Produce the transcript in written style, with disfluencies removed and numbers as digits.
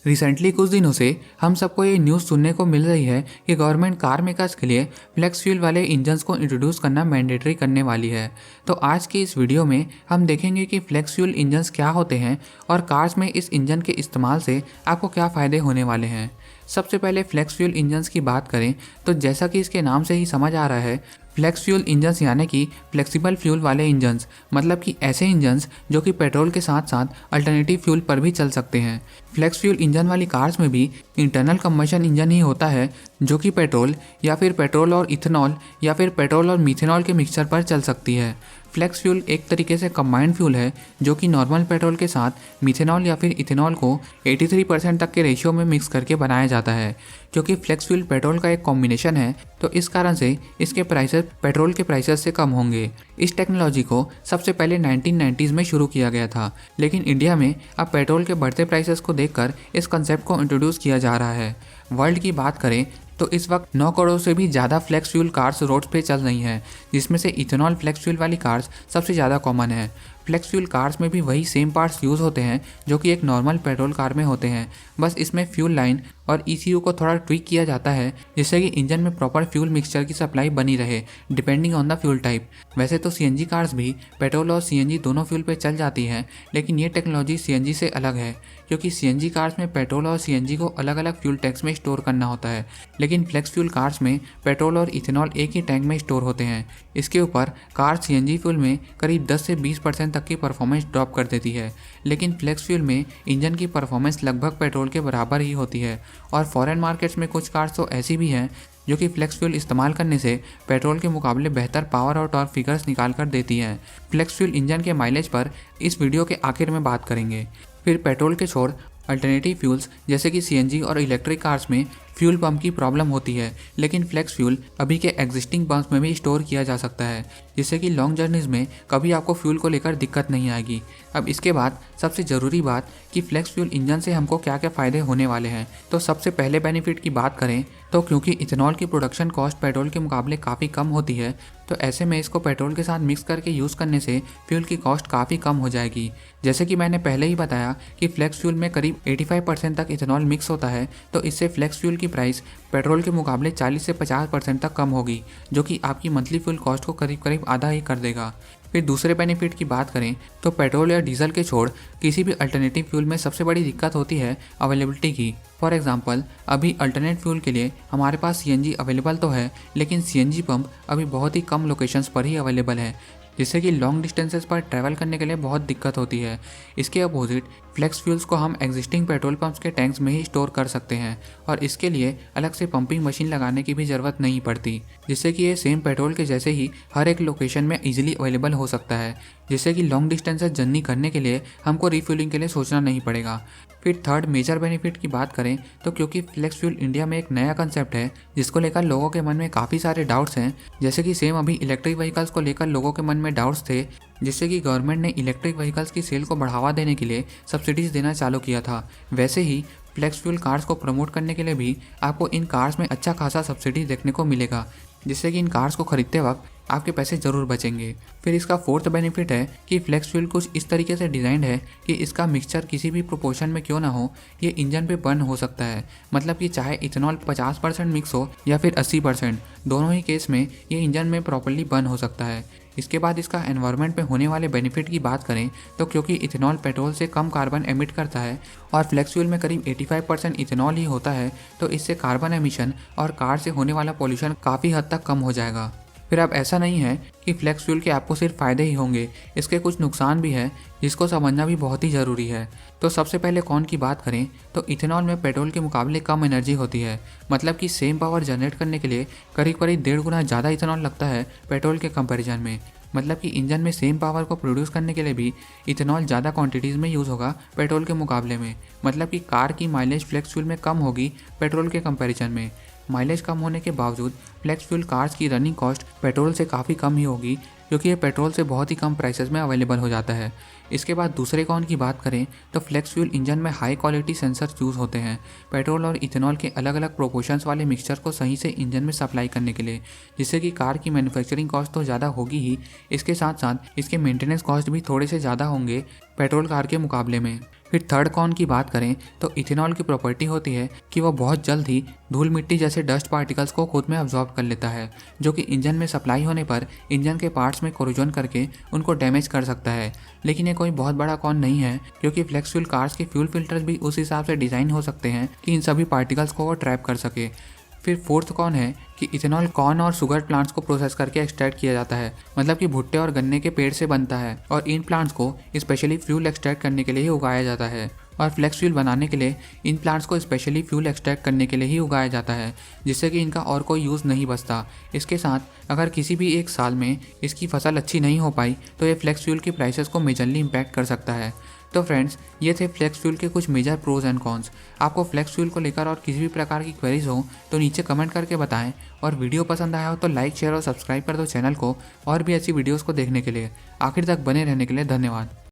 Recently कुछ दिनों से हम सबको ये न्यूज़ सुनने को मिल रही है कि गवर्नमेंट कार मेकर्स के लिए फ्लेक्स फ्यूल वाले इंजन्स को इंट्रोड्यूस करना मैंडेटरी करने वाली है। तो आज की इस वीडियो में हम देखेंगे कि फ्लेक्स फ्यूल इंजन्स क्या होते हैं और कार्स में इस इंजन के इस्तेमाल से आपको क्या फ़ायदे होने वाले हैं। सबसे पहले फ्लेक्स फ्यूल इंजन्स की बात करें तो जैसा कि इसके नाम से ही समझ आ रहा है, फ्लेक्स फ्यूल इंजन्स यानी कि फ्लेक्सिबल फ्यूल वाले इंजन्स, मतलब कि ऐसे इंजन्स जो कि पेट्रोल के साथ साथ अल्टरनेटिव फ्यूल पर भी चल सकते हैं। फ्लेक्स फ्यूल इंजन वाली कार्स में भी इंटरनल कंबशन इंजन ही होता है जो कि पेट्रोल या फिर पेट्रोल और इथेनॉल या फिर पेट्रोल और मीथेनॉल के मिक्सचर पर चल सकती है। फ्लेक्स फ्यूल एक तरीके से कंबाइंड फ्यूल है जो कि नॉर्मल पेट्रोल के साथ मिथेनॉल या फिर इथेनॉल को 83% तक के रेशियो में मिक्स करके बनाया जाता है। क्योंकि फ्लेक्स फ्यूल पेट्रोल का एक कॉम्बिनेशन है तो इस कारण से इसके प्राइसेस पेट्रोल के प्राइसेस से कम होंगे। इस टेक्नोलॉजी को सबसे पहले 1990s में शुरू किया गया था, लेकिन इंडिया में अब पेट्रोल के बढ़ते प्राइसेस को देखकर इस कंसेप्ट को इंट्रोड्यूस किया जा रहा है। वर्ल्ड की बात करें तो इस वक्त 9 करोड़ से भी ज़्यादा फ्लेक्स फ्यूल कार्स रोड पे चल रही हैं, जिसमें से इथेनॉल फ्लेक्स फ्यूल वाली कार्स सबसे ज़्यादा कॉमन है। फ्लेक्स फ्यूल कार्स में भी वही सेम पार्ट्स यूज़ होते हैं जो कि एक नॉर्मल पेट्रोल कार में होते हैं, बस इसमें फ्यूल लाइन और ECU को थोड़ा ट्विक किया जाता है जिससे कि इंजन में प्रॉपर फ्यूल मिक्सचर की सप्लाई बनी रहे depending on the fuel type. वैसे तो CNG कार्स भी पेट्रोल और CNG दोनों फ्यूल पे चल जाती हैं, लेकिन ये टेक्नोलॉजी CNG से अलग है क्योंकि CNG कार्स में पेट्रोल और CNG को अलग अलग फ्यूल टैंक्स में स्टोर करना होता है, लेकिन फ्लेक्स फ्यूल कार्स में पेट्रोल और इथेनॉल एक ही टैंक में स्टोर होते हैं। इसके ऊपर कार CNG फ्यूल में करीब 10 से 20% तक की परफॉर्मेंस ड्रॉप कर देती है, लेकिन फ्लेक्स फ्यूल में इंजन की परफॉर्मेंस लगभग पेट्रोल के बराबर ही होती है। और फॉरेन मार्केट्स में कुछ कार्स तो ऐसी भी हैं जो कि फ्लेक्स फ्यूल इस्तेमाल करने से पेट्रोल के मुकाबले बेहतर पावर और टॉर्क फिगर्स निकाल कर देती हैं। फ्लेक्स फ्यूल इंजन के माइलेज पर इस वीडियो के आखिर में बात करेंगे। फिर पेट्रोल के छोड़ अल्टरनेटिव फ्यूल्स जैसे कि CNG और इलेक्ट्रिक कार्स में फ्यूल पंप की प्रॉब्लम होती है, लेकिन फ्लेक्स फ्यूल अभी के एग्जिस्टिंग पंप्स में भी स्टोर किया जा सकता है, जिससे कि लॉन्ग जर्नीज़ में कभी आपको फ्यूल को लेकर दिक्कत नहीं आएगी। अब इसके बाद सबसे ज़रूरी बात कि फ्लेक्स फ्यूल इंजन से हमको क्या क्या फ़ायदे होने वाले हैं। तो सबसे पहले बेनिफिट की बात करें तो क्योंकि इथेनॉल की प्रोडक्शन कॉस्ट पेट्रोल के मुकाबले काफ़ी कम होती है, तो ऐसे में इसको पेट्रोल के साथ मिक्स करके यूज़ करने से फ्यूल की कॉस्ट काफ़ी कम हो जाएगी। जैसे कि मैंने पहले ही बताया कि फ्लेक्स फ्यूल में करीब 85% तक इथेनॉल मिक्स होता है, तो इससे फ्लेक्स फ्यूल की प्राइस पेट्रोल के मुकाबले 40 से 50% तक कम होगी, जो कि आपकी मंथली फ्यूल कॉस्ट को करीब करीब आधा ही कर देगा। फिर दूसरे बेनिफिट की बात करें तो पेट्रोल या डीजल के छोड़ किसी भी अल्टरनेटिव फ्यूल में सबसे बड़ी दिक्कत होती है अवेलेबिलिटी की। फॉर एग्जांपल, अभी अल्टरनेट फ्यूल के लिए हमारे पास CNG अवेलेबल तो है, लेकिन CNG पंप अभी बहुत ही कम लोकेशंस पर ही अवेलेबल है, जिससे कि लॉन्ग डिस्टेंसेस पर ट्रैवल करने के लिए बहुत दिक्कत होती है। इसके अपोजिट फ्लेक्स फ्यूल्स को हम एग्जिस्टिंग पेट्रोल पंप्स के टैंक्स में ही स्टोर कर सकते हैं और इसके लिए अलग से पंपिंग मशीन लगाने की भी ज़रूरत नहीं पड़ती, जिससे कि ये सेम पेट्रोल के जैसे ही हर एक लोकेशन में ईजिली अवेलेबल हो सकता है, जिससे कि लॉन्ग डिस्टेंसेस जर्नी करने के लिए हमको रिफ्यूलिंग के लिए सोचना नहीं पड़ेगा। फिर थर्ड मेजर बेनिफिट की बात करें तो क्योंकि फ्लेक्स फ्यूल इंडिया में एक नया कंसेप्ट है जिसको लेकर लोगों के मन में काफ़ी सारे डाउट्स हैं, जैसे कि सेम अभी इलेक्ट्रिक व्हीकल्स को लेकर लोगों के मन में डाउट्स थे, जिससे कि गवर्नमेंट ने इलेक्ट्रिक व्हीकल्स की सेल को बढ़ावा देने के लिए सब्सिडीज़ देना चालू किया था। वैसे ही फ्लेक्स फ्यूल कार्स को प्रमोट करने के लिए भी आपको इन कार्स में अच्छा खासा सब्सिडी देखने को मिलेगा, जिससे कि इन कार्स को खरीदते वक्त आपके पैसे ज़रूर बचेंगे। फिर इसका फोर्थ बेनिफिट है कि फ्लेक्स फ्यूल कुछ इस तरीके से डिज़ाइंड है कि इसका मिक्सचर किसी भी प्रोपोर्शन में क्यों ना हो, ये इंजन पे बर्न हो सकता है। मतलब कि चाहे इथेनॉल 50% मिक्स हो या फिर 80%, दोनों ही केस में ये इंजन में प्रॉपर्ली बर्न हो सकता है। इसके बाद इसका एनवायरनमेंट पे होने वाले बेनिफिट की बात करें तो क्योंकि इथेनॉल पेट्रोल से कम कार्बन एमिट करता है और फ्लेक्स फ्यूल में करीब 85% इथेनॉल ही होता है, तो इससे कार्बन एमिशन और कार से होने वाला पॉल्यूशन काफ़ी हद तक कम हो जाएगा। फिर अब ऐसा नहीं है कि फ्लेक्स फ्यूल के आपको सिर्फ फ़ायदे ही होंगे, इसके कुछ नुकसान भी है जिसको समझना भी बहुत ही ज़रूरी है। तो सबसे पहले कौन की बात करें तो इथेनॉल में पेट्रोल के मुकाबले कम एनर्जी होती है, मतलब कि सेम पावर जनरेट करने के लिए करीब करीब 1.5 गुना ज़्यादा इथेनॉल लगता है पेट्रोल के कंपैरिजन में। मतलब कि इंजन में सेम पावर को प्रोड्यूस करने के लिए भी इथेनॉल ज़्यादा क्वांटिटीज़ में यूज़ होगा पेट्रोल के मुकाबले में। मतलब कि कार की माइलेज फ्लेक्स फ्यूल में कम होगी पेट्रोल के कंपैरिजन में। माइलेज कम होने के बावजूद फ्लेक्स फ्यूल कार्स की रनिंग कॉस्ट पेट्रोल से काफ़ी कम ही होगी, क्योंकि ये पेट्रोल से बहुत ही कम प्राइसेस में अवेलेबल हो जाता है। इसके बाद दूसरे कॉन की बात करें तो फ्लेक्स फ्यूल इंजन में हाई क्वालिटी सेंसर यूज़ होते हैं पेट्रोल और इथेनॉल के अलग अलग प्रोपोर्शंस वाले मिक्सचर को सही से इंजन में सप्लाई करने के लिए, जिससे कि कार की मैन्युफैक्चरिंग कॉस्ट तो ज़्यादा होगी ही, इसके साथ साथ इसके मेंटेनेंस कॉस्ट भी थोड़े से ज़्यादा होंगे पेट्रोल कार के मुकाबले में। फिर थर्ड कॉन की बात करें तो इथेनॉल की प्रॉपर्टी होती है कि वह बहुत जल्द ही धूल मिट्टी जैसे डस्ट पार्टिकल्स को खुद में अब्जॉर्ब कर लेता है, जो कि इंजन में सप्लाई होने पर इंजन के पार्ट्स में कोरोजन करके उनको डैमेज कर सकता है। लेकिन ये कोई बहुत बड़ा कॉन नहीं है, क्योंकि फ्लेक्स फ्यूल कार्स के फ्यूल फिल्टर्स भी उस हिसाब से डिज़ाइन हो सकते हैं कि इन सभी पार्टिकल्स को वो ट्रैप कर सके। फिर फोर्थ कॉन है कि इथेनॉल कॉर्न और शुगर प्लांट्स को प्रोसेस करके एक्सट्रैक्ट किया जाता है, मतलब कि भुट्टे और गन्ने के पेड़ से बनता है और इन प्लांट्स को स्पेशली फ्यूल एक्सट्रैक्ट करने के लिए ही उगाया जाता है। और फ्लेक्स फ्यूल बनाने के लिए इन प्लांट्स को स्पेशली फ्यूल एक्सट्रैक्ट करने के लिए ही उगाया जाता है, जिससे कि इनका और कोई यूज़ नहीं बचता। इसके साथ अगर किसी भी एक साल में इसकी फसल अच्छी नहीं हो पाई तो ये फ्लेक्स फ्यूल की प्राइसेस को मेजरली इम्पैक्ट कर सकता है। तो फ्रेंड्स, ये थे फ्लेक्स फ्यूल के कुछ मेजर प्रोज एंड कॉन्स। आपको फ्लेक्स फ्यूल को लेकर और किसी भी प्रकार की क्वेरीज हो तो नीचे कमेंट करके बताएं, और वीडियो पसंद आया हो तो लाइक, शेयर और सब्सक्राइब कर दो चैनल को और भी ऐसी वीडियोस को देखने के लिए। आखिर तक बने रहने के लिए धन्यवाद।